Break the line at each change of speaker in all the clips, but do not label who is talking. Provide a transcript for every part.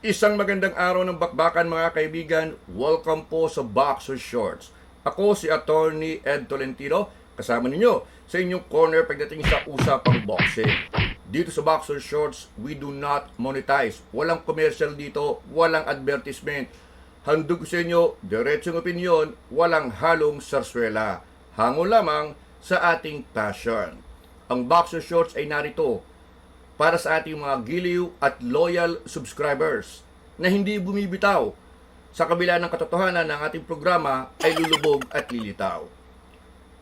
Isang magandang araw ng bakbakan mga kaibigan. Welcome po sa Boxer Shorts. Ako si Attorney Ed Tolentino, kasama ninyo sa inyong corner pagdating sa usapang boxing. Dito sa Boxer Shorts, we do not monetize. Walang commercial dito, walang advertisement. Handog sa inyo, diretsong opinion, walang halong sarswela. Hango lamang sa ating passion. Ang Boxer Shorts ay narito para sa ating mga giliw at loyal subscribers na hindi bumibitaw sa kabila ng katotohanan ng ating programa ay lulubog at lilitaw.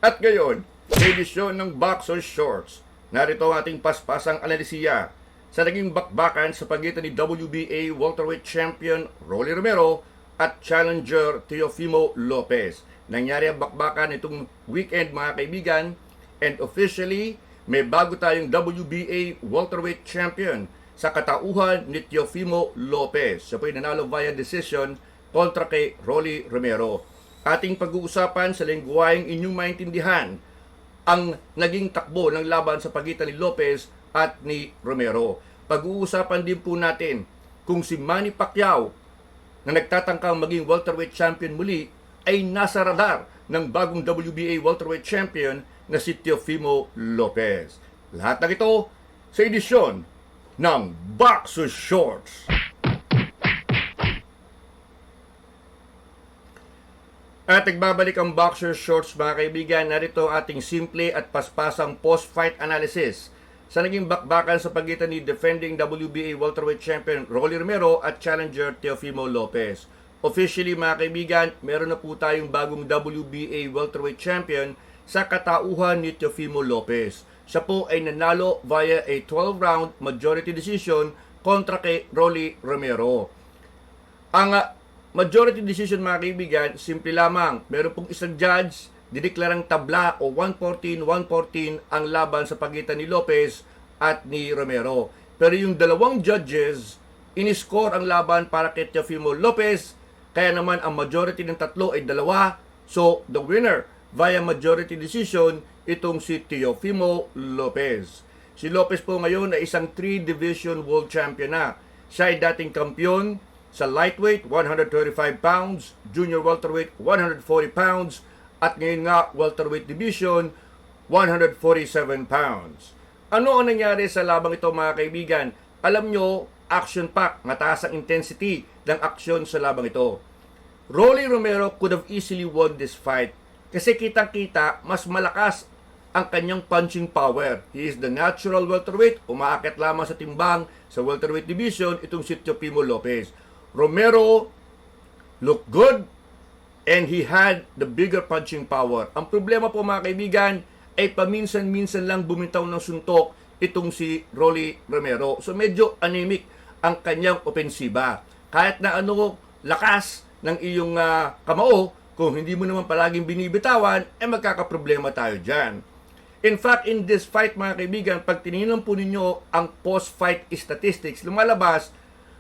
At ngayon, sa edisyon ng Boxer Shorts, narito ang ating paspasang analisiya sa naging bakbakan sa pagitan ni WBA welterweight champion Rolly Romero at challenger Teofimo Lopez. Nangyari ang bakbakan itong weekend mga kaibigan, and officially may bago tayong WBA welterweight champion sa katauhan ni Teofimo Lopez. Siya po ay nanalo via decision kontra kay Rolly Romero. Ating pag-uusapan sa lengguwaheng inyong maintindihan ang naging takbo ng laban sa pagitan ni Lopez at ni Romero. Pag-uusapan din po natin kung si Manny Pacquiao na nagtatangkang maging welterweight champion muli ay nasa radar ng bagong WBA welterweight champion na si Teofimo Lopez. Lahat ng ito sa edisyon ng Boxer Shorts. At nagbabalik ang Boxer Shorts mga kaibigan. Narito ang ating simple at paspasang post-fight analysis sa naging bakbakan sa pagitan ni defending WBA welterweight champion Rolly Romero at challenger Teofimo Lopez. Officially mga kaibigan, meron na po tayong bagong WBA welterweight champion sa katauhan ni Teofimo Lopez. Siya po ay nanalo via a 12-round majority decision kontra kay Rolly Romero. Ang majority decision mga kaibigan, simple lamang. Meron pong isang judge, dideklarang tabla o 114-114 ang laban sa pagitan ni Lopez at ni Romero. Pero yung dalawang judges, iniscore ang laban para kay Teofimo Lopez, kaya naman ang majority ng tatlo ay dalawa. So, the winner via majority decision, itong si Teofimo Lopez. Si Lopez po ngayon ay isang 3-division world champion na. Siya ay dating kampiyon sa lightweight, 135 pounds, junior welterweight, 140 pounds, at ngayon nga, welterweight division, 147 pounds. Ano ang nangyari sa labang ito mga kaibigan? Alam nyo, action-packed, mataas ang intensity ng aksyon sa labang ito. Rolly Romero could have easily won this fight kasi kitang-kita, mas malakas ang kanyang punching power. He is the natural welterweight, umaakit lamang sa timbang sa welterweight division, itong si Teofimo Lopez. Romero looked good and he had the bigger punching power. Ang problema po mga kaibigan ay paminsan-minsan lang bumitaw ng suntok itong si Rolly Romero. So medyo anemic ang kanyang opensiba. Kahit na ano lakas ng iyong kamao, kung hindi mo naman palaging binibitawan, magkakaproblema tayo dyan. In fact, in this fight mga kaibigan, pag tinignan po ninyo ang post-fight statistics, lumalabas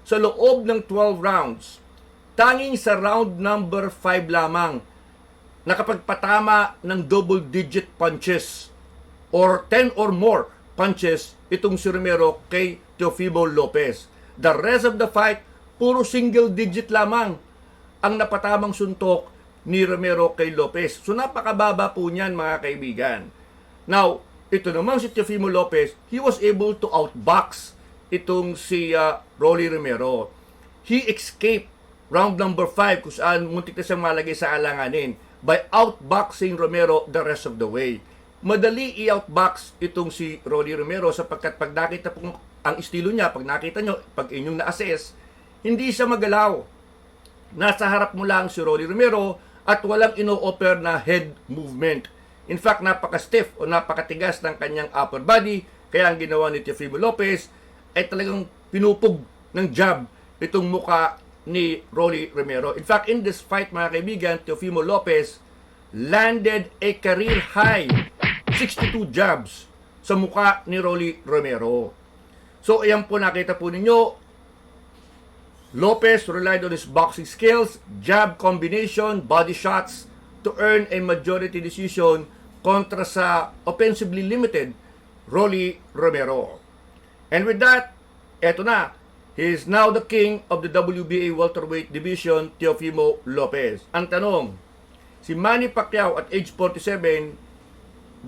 sa loob ng 12 rounds, tanging sa round number 5 lamang, nakapagpatama ng double-digit punches or 10 or more punches itong si Romero kay Teofimo Lopez. The rest of the fight, puro single-digit lamang ang napatamang suntok ni Romero kay Lopez. So napakababa po niyan mga kaibigan. Now, ito naman si Teofimo Lopez, he was able to outbox itong si Rolly Romero. He escaped round number 5 kung saan muntik na siyang malagay sa alanganin by outboxing Romero the rest of the way. Madali i-outbox itong si Rolly Romero sapagkat pag nakita po ang estilo niya, pag nakita nyo, pag inyong na-assess, hindi siya magalaw. Nasa harap mo lang si Rolly Romero at walang ino-offer na head movement. In fact, napaka-stiff o napakatigas ng kanyang upper body, kaya ang ginawa ni Teofimo Lopez ay talagang pinupog ng jab itong muka ni Rolly Romero. In fact, in this fight mga kaibigan, Teofimo Lopez landed a career high 62 jabs sa muka ni Rolly Romero. So, ayan po nakita po ninyo, Lopez relied on his boxing skills, jab combination, body shots to earn a majority decision kontra sa offensively limited Rolly Romero. And with that, eto na, He is now the king of the WBA welterweight division, Teofimo Lopez. Ang tanong, si Manny Pacquiao at age 47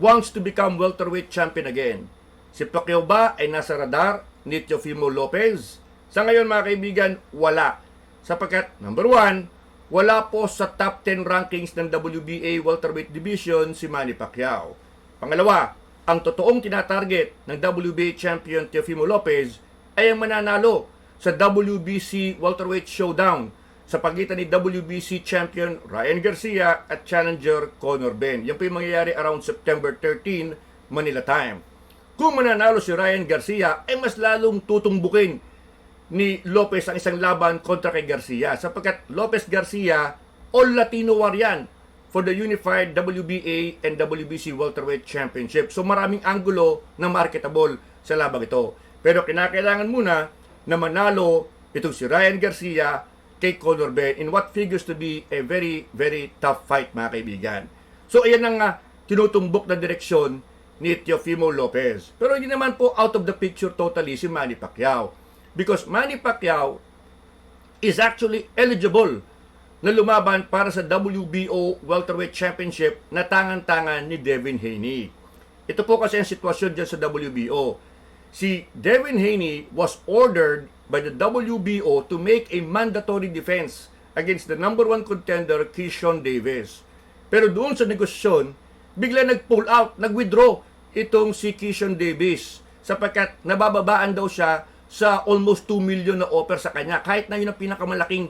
wants to become welterweight champion again. Si Pacquiao ba ay nasa radar ni Teofimo Lopez? Sa ngayon mga kaibigan, wala. Sapagkat, number 1, wala po sa top 10 rankings ng WBA welterweight division si Manny Pacquiao. Pangalawa, ang totoong tinatarget ng WBA champion Teofimo Lopez ay ang mananalo sa WBC welterweight showdown sa pagitan ni WBC champion Ryan Garcia at challenger Conor Benn. Yan po yung mangyayari around September 13, Manila time. Kung mananalo si Ryan Garcia, ay mas lalong tutumbukin ni Lopez ang isang laban kontra kay Garcia, sapagkat Lopez Garcia all Latino war yan for the unified WBA and WBC welterweight championship. So maraming anggulo na marketable sa labang ito. Pero kinakailangan muna na manalo itong si Ryan Garcia kay Conor Benn in what figures to be a very, very tough fight mga kaibigan. So ayan ang tinutumbok na direksyon ni Teofimo Lopez. Pero hindi naman po out of the picture totally si Manny Pacquiao. Because Manny Pacquiao is actually eligible na lumaban para sa WBO welterweight championship na tangan-tangan ni Devin Haney. Ito po kasi ang sitwasyon dyan sa WBO. Si Devin Haney was ordered by the WBO to make a mandatory defense against the number 1 contender, Keyshawn Davis. Pero doon sa negosyon, bigla nag-pull out, nag-withdraw itong si Keyshawn Davis sapagkat nabababaan daw siya sa almost 2 million na offer sa kanya. Kahit na yun ang pinakamalaking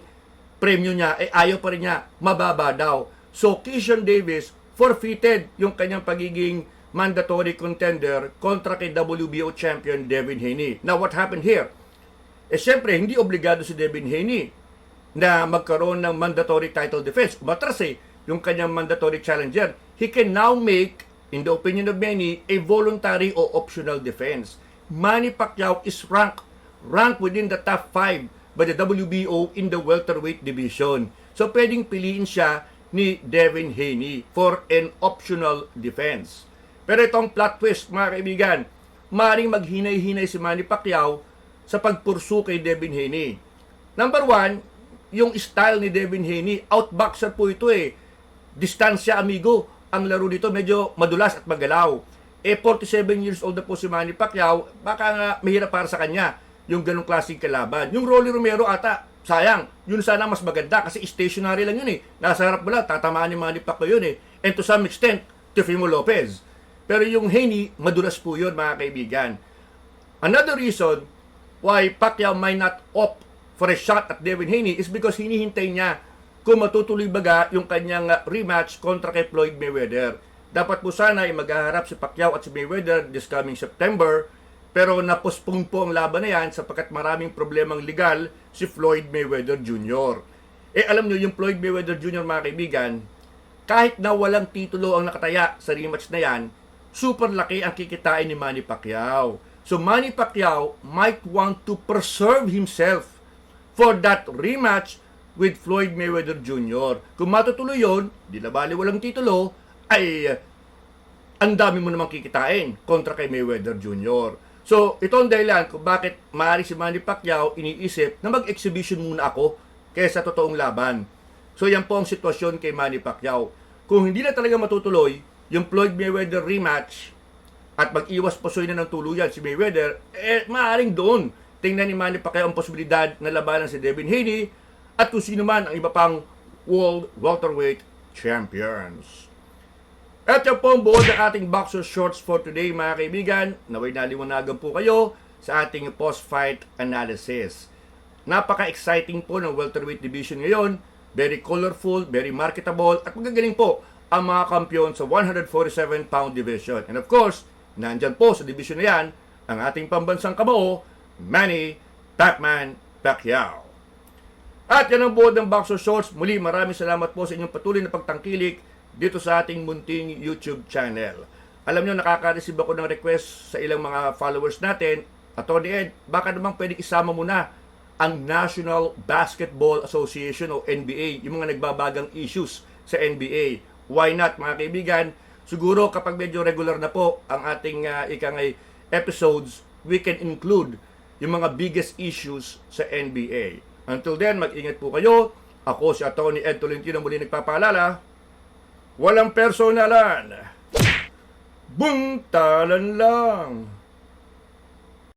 premyo niya, ayaw pa rin niya, mababa daw. So, Keyshawn Davis forfeited yung kanyang pagiging mandatory contender kontra kay WBO champion Devin Haney. Now, what happened here? Siyempre, hindi obligado si Devin Haney na magkaroon ng mandatory title defense. Matras yung kanyang mandatory challenger. He can now make, in the opinion of many, a voluntary o optional defense. Manny Pacquiao is ranked within the top 5 by the WBO in the welterweight division. So, pwedeng piliin siya ni Devin Haney for an optional defense. Pero itong plot twist, mga kaibigan, maaaring maghinay-hinay si Manny Pacquiao sa pagpursu kay Devin Haney. Number 1, yung style ni Devin Haney, outboxer po ito Distansya, amigo. Ang laro dito medyo madulas at magalaw. 47 years old na po si Manny Pacquiao, baka nga mahirap para sa kanya yung ganong klaseng kalaban. Yung Rolly Romero ata, sayang, yun sana mas maganda kasi stationary lang yun Nasa harap mo lang, tatamaan ni Manny Pacquiao yun And to some extent, Teofimo Lopez. Pero yung Haney, madulas po yun mga kaibigan. Another reason why Pacquiao might not opt for a shot at Devin Haney is because hinihintay niya kung matutuloy baga yung kanyang rematch kontra kay Floyd Mayweather. Dapat po sana ay maghaharap si Pacquiao at si Mayweather this coming September, pero napospone po ang laban na yan sapagkat maraming problemang legal si Floyd Mayweather Jr. Alam nyo, yung Floyd Mayweather Jr. mga kaibigan, kahit na walang titulo ang nakataya sa rematch na yan, super laki ang kikitain ni Manny Pacquiao. So Manny Pacquiao might want to preserve himself for that rematch with Floyd Mayweather Jr. Kung matutuloy yun, di na bali walang titulo, ay ang dami mo namang kikitain kontra kay Mayweather Jr. So ito ang dahilan kung bakit maaari si Manny Pacquiao iniisip na mag-exhibition muna ako kaysa totoong laban. So yan po ang sitwasyon kay Manny Pacquiao. Kung hindi na talaga matutuloy yung Floyd Mayweather rematch at mag-iwas pasoy na ng tuluyan si Mayweather, maaaring doon tingnan ni Manny Pacquiao ang posibilidad na labanan si Devin Haney at kung sino man ang iba pang world welterweight champions. At yan po ang buod ng ating Boxer Shorts for today mga kaibigan. Naway naliwanagan po kayo sa ating post-fight analysis. Napaka-exciting po ng welterweight division ngayon. Very colorful, very marketable, at magagaling po ang mga kampiyon sa 147-pound division. And of course, nandyan po sa division na yan ang ating pambansang kamao, Manny Pacman Pacquiao. At yan ang buod ng Boxer Shorts. Muli, maraming salamat po sa inyong patuloy na pagtangkilik dito sa ating munting YouTube channel. Alam nyo, nakaka-receive ako ng request sa ilang mga followers natin. Attorney Ed, baka naman pwedeng isama mo na ang National Basketball Association o NBA, yung mga nagbabagang issues sa NBA. Why not, mga kaibigan? Siguro kapag medyo regular na po ang ating episodes, we can include yung mga biggest issues sa NBA. Until then, mag-ingat po kayo. Ako si Atty. Ed Tolentino muli nagpapaalala, walang personalan, buntalan lang.